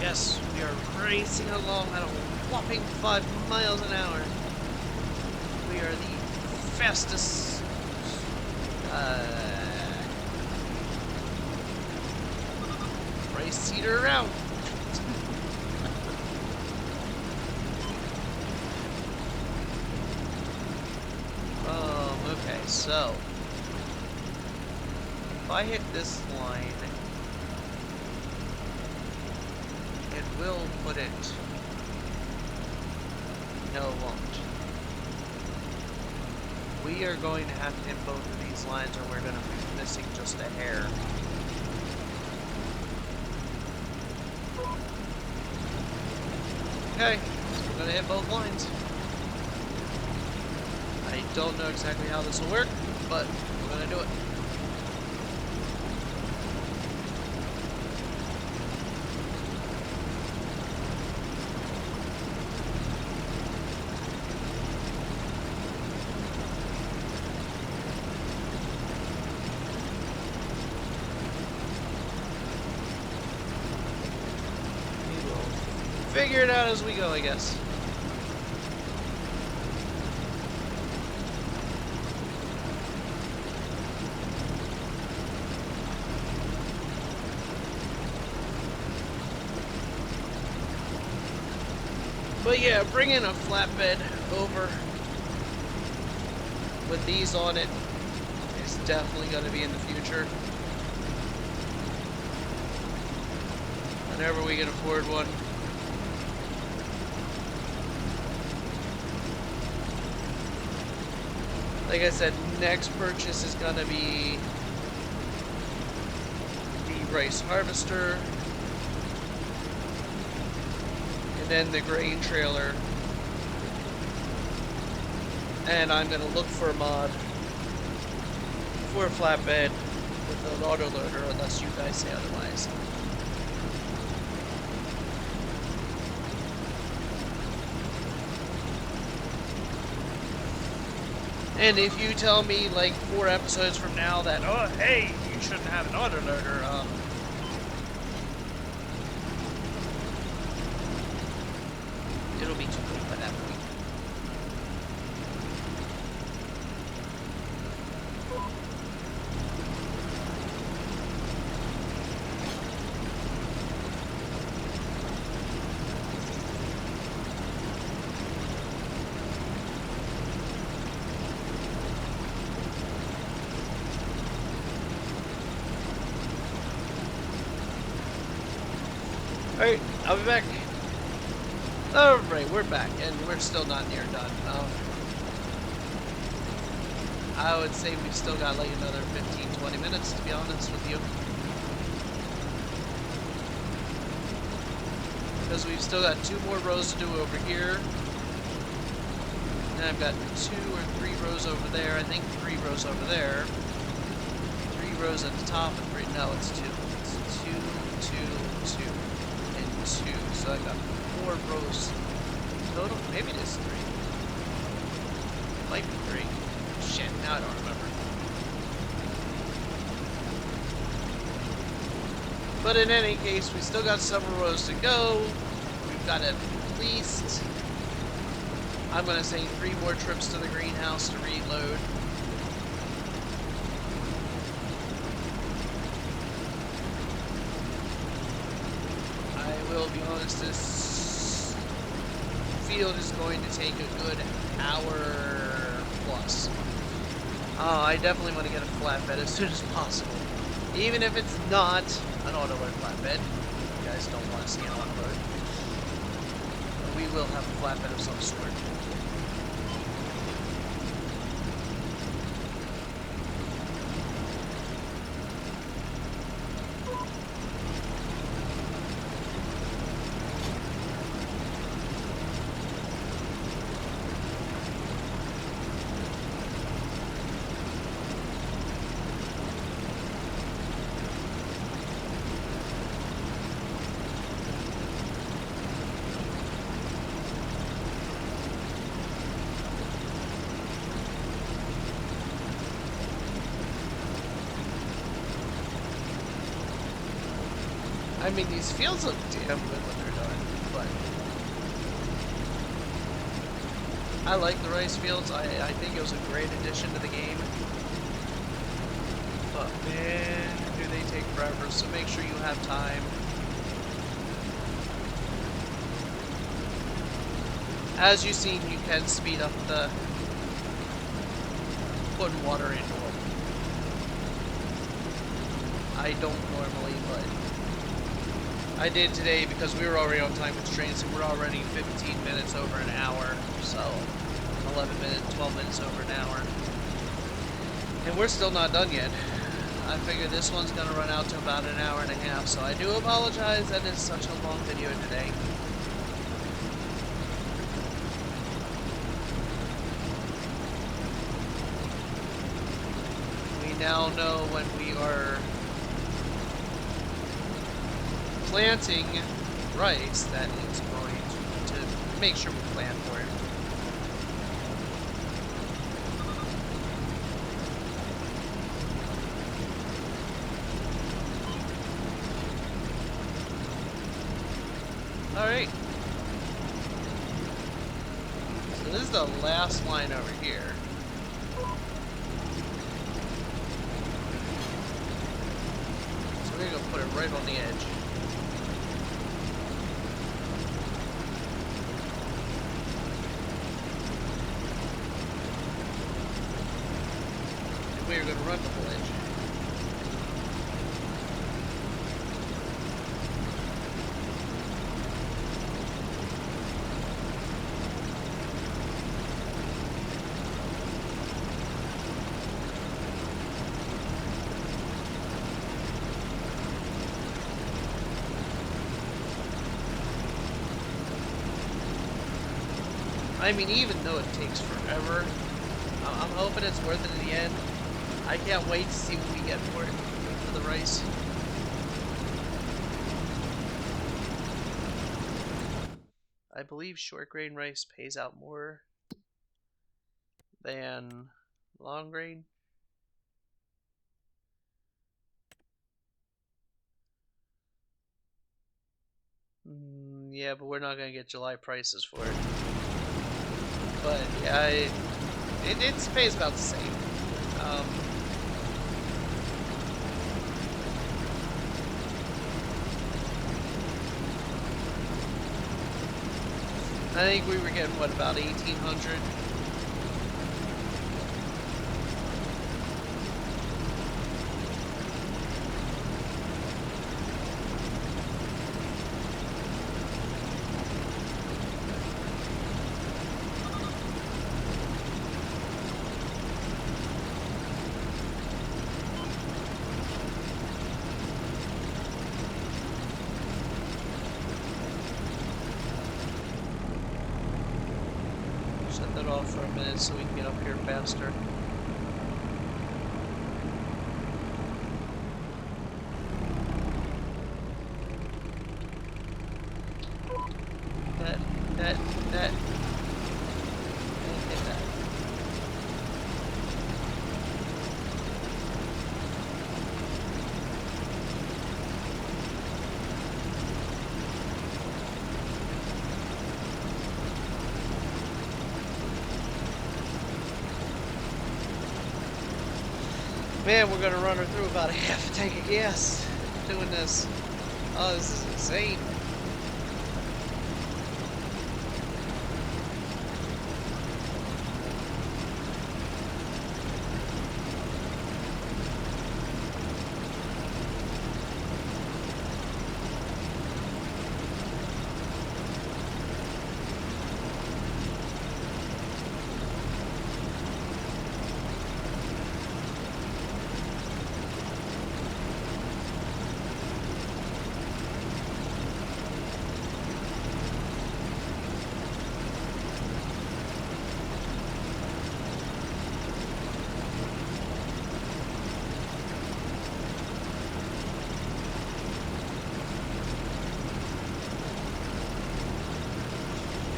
Yes, we are racing along at a whopping 5 miles an hour. We are the fastest race seater around. Okay, so if I hit this line, it will put it. No, it won't. We are going to have to hit both of these lines or we're going to be missing just a hair. Okay, so we're gonna hit both lines. I don't know exactly how this will work, but we're gonna do it. We will figure it out as we go, I guess. But yeah, bringing a flatbed over with these on it is definitely going to be in the future. Whenever we can afford one. Like I said, next purchase is going to be the rice harvester. And then the grain trailer. And I'm going to look for a mod for a flatbed with an auto loader, unless you guys say otherwise. And if you tell me like 4 episodes from now that, oh hey, you shouldn't have an auto loader, it'll be too late by that point. Alright, I'll be back. Alright, we're back, and we're still not near done. I would say we've still got like another 15-20 minutes, to be honest with you. Because we've still got 2 more rows to do over here. And I've got 2 or 3 rows over there. I think 3 rows over there. 3 rows at the top and 3. No, it's 2. It's 2, 2, 2. 2, so I got 4 rows total. Maybe it is 3. Might be 3. Shit, now I don't remember. But in any case, we still got several rows to go. We've got at least, I'm gonna say 3 more trips to the greenhouse to reload. Will be honest, this field is going to take a good hour plus. I definitely want to get a flatbed as soon as possible. Even if it's not an auto load flatbed. You guys don't want to see an auto load. We will have a flatbed of some sort. I mean, these fields look damn good when they're done, but I like the rice fields. I think it was a great addition to the game. But man, do they take forever, so make sure you have time. As you've seen, you can speed up the putting water into them. I don't normally, but I did today because we were already on time constraints and we're already 15 minutes over an hour, so 11 minutes, 12 minutes over an hour. And we're still not done yet. I figure this one's going to run out to about an hour and a half, so I do apologize that it's such a long video today. now know when we are planting rice that it's going to make sure we plan for it. Alright. So this is the last line over here. So we're gonna put it right on the edge. And we're gonna run the whole edge. I mean, even though it takes forever, I'm hoping it's worth it in the end. I can't wait to see what we get for it, for the rice. I believe short grain rice pays out more than long grain. Yeah, but we're not going to get July prices for it. But yeah, it pays about the same. I think we were getting, what, about 1,800? Shut that off for a minute so we can get up here faster. That. Hit that. Man, we're gonna run her through about a half a tank of gas doing this. Oh, this is insane.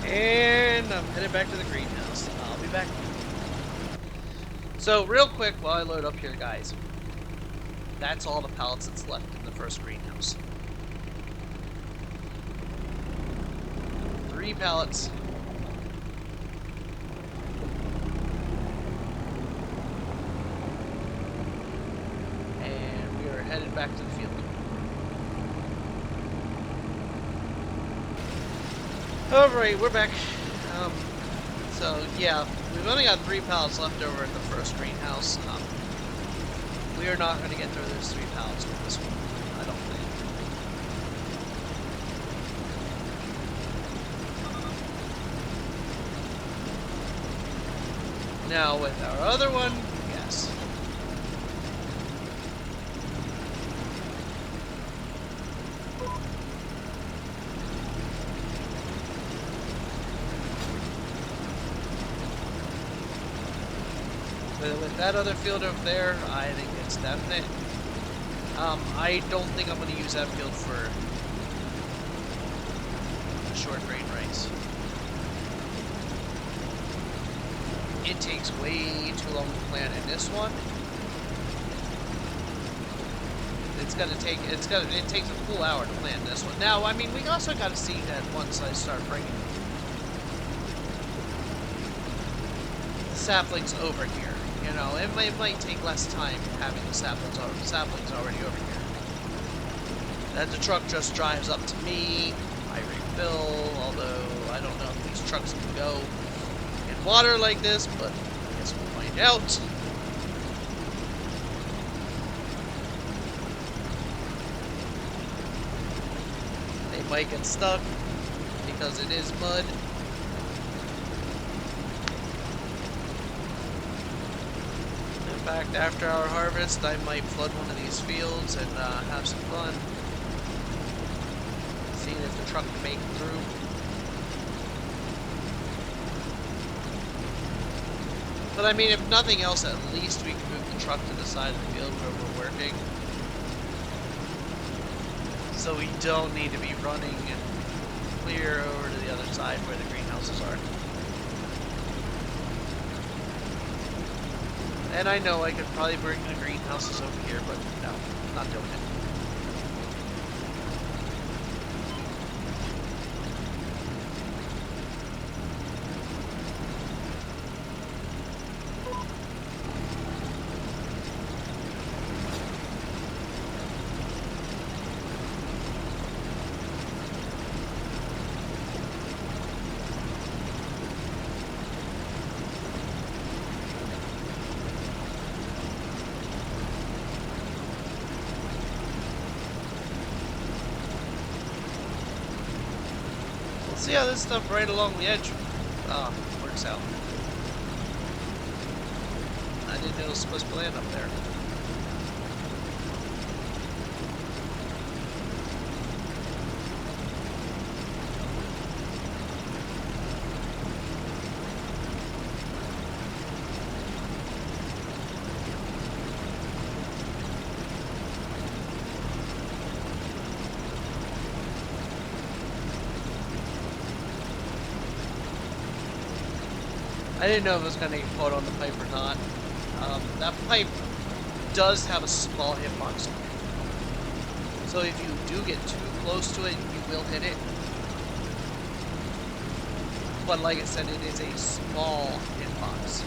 And I'm headed back to the greenhouse. I'll be back. So, real quick while I load up here, guys. That's all the pallets that's left in the first greenhouse. 3 pallets. And we are headed back to the field. Alright, we're back. So, yeah, we've only got 3 pallets left over in the first greenhouse. We are not going to get through those 3 pallets with this one, I don't think. Now, with our other one, yes. With that other field over there, I think it's definite. I don't think I'm going to use that field for short grain rice. It takes way too long to plant in this one. It takes a full hour to plant this one. Now, I mean, we also got to see that once I start bringing the saplings over here. You know, it might take less time having the saplings already over here. That the truck just drives up to me, I refill, although I don't know if these trucks can go in water like this, but I guess we'll find out. They might get stuck because it is mud. In fact, after our harvest, I might flood one of these fields and have some fun. Seeing if the truck can make it through. But I mean, if nothing else, at least we can move the truck to the side of the field where we're working. So we don't need to be running clear over to the other side where the greenhouses are. And I know I could probably bring the greenhouses over here, but no, not doing it. See how this stuff right along the edge works out. I didn't know it was supposed to land up there. I didn't know if it was going to get caught on the pipe or not. That pipe does have a small hitbox on it. So if you do get too close to it, you will hit it. But like I said, it is a small hitbox.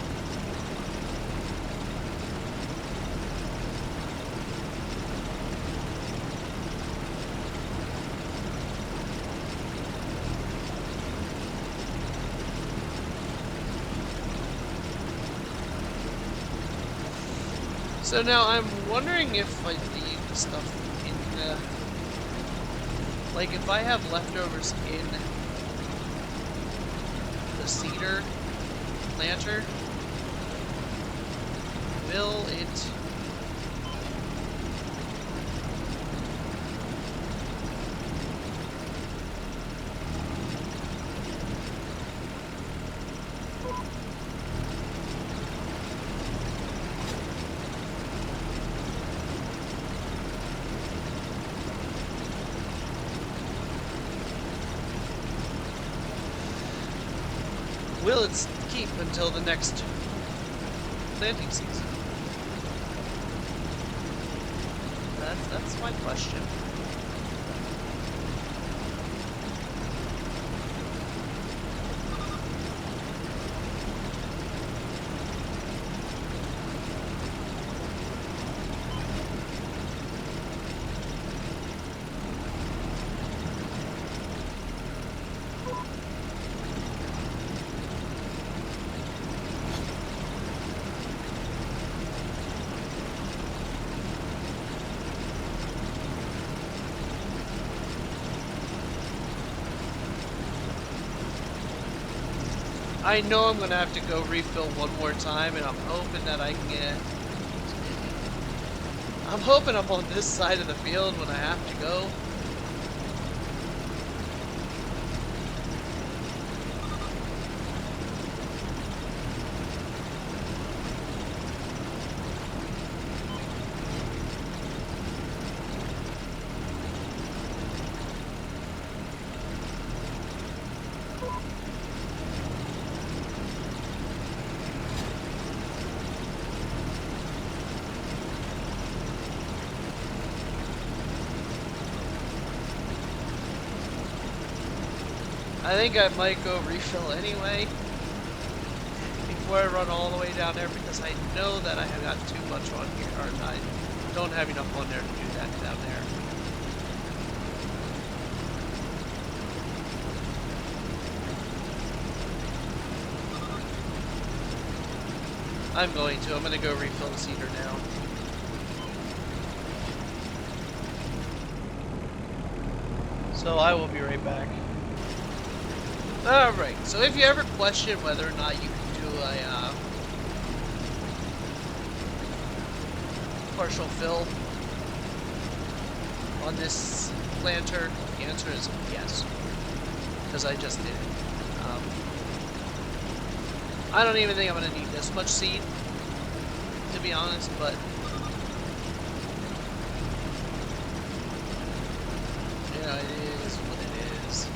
So now I'm wondering if I leave stuff in the... Like if I have leftovers in the cedar planter, will it... Will it keep until the next planting season? That's my question. I know I'm going to have to go refill one more time, and I'm hoping that I can get... I'm hoping I'm on this side of the field when I have to go. I think I might go refill anyway before I run all the way down there, because I know that I have got too much on here, or I don't have enough on there to do that down there. I'm going to go refill the cedar now. So I will be right back. Alright, so if you ever question whether or not you can do a partial fill on this planter, the answer is yes, because I just did it. I don't even think I'm going to need this much seed, to be honest, but yeah, it is what it is.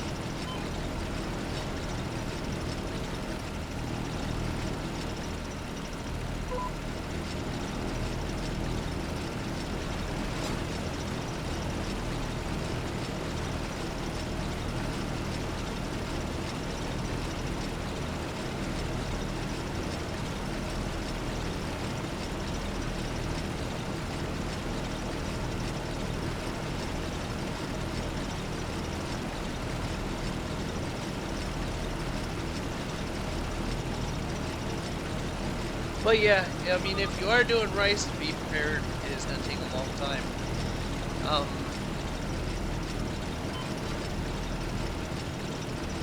But yeah, I mean, if you are doing rice, be prepared. It is going to take a long time.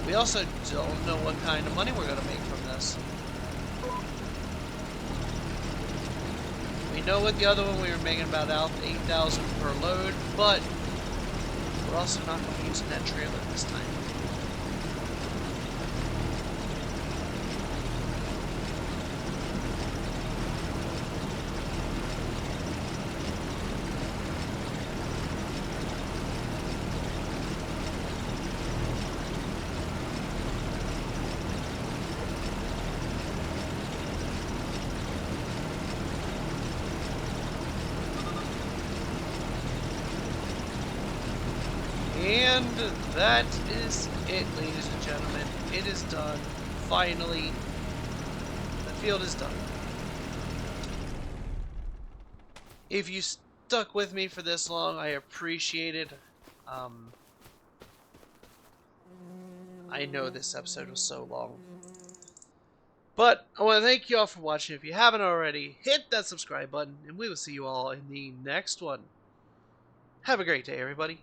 We also don't know what kind of money we're going to make from this. We know with the other one we were making about 8,000 per load, but we're also not going to be using that trailer this time. And that is it, ladies and gentlemen. It is done. Finally, the field is done. If you stuck with me for this long, I appreciate it. I know this episode was so long. But I want to thank you all for watching. If you haven't already, hit that subscribe button, and we will see you all in the next one. Have a great day, everybody.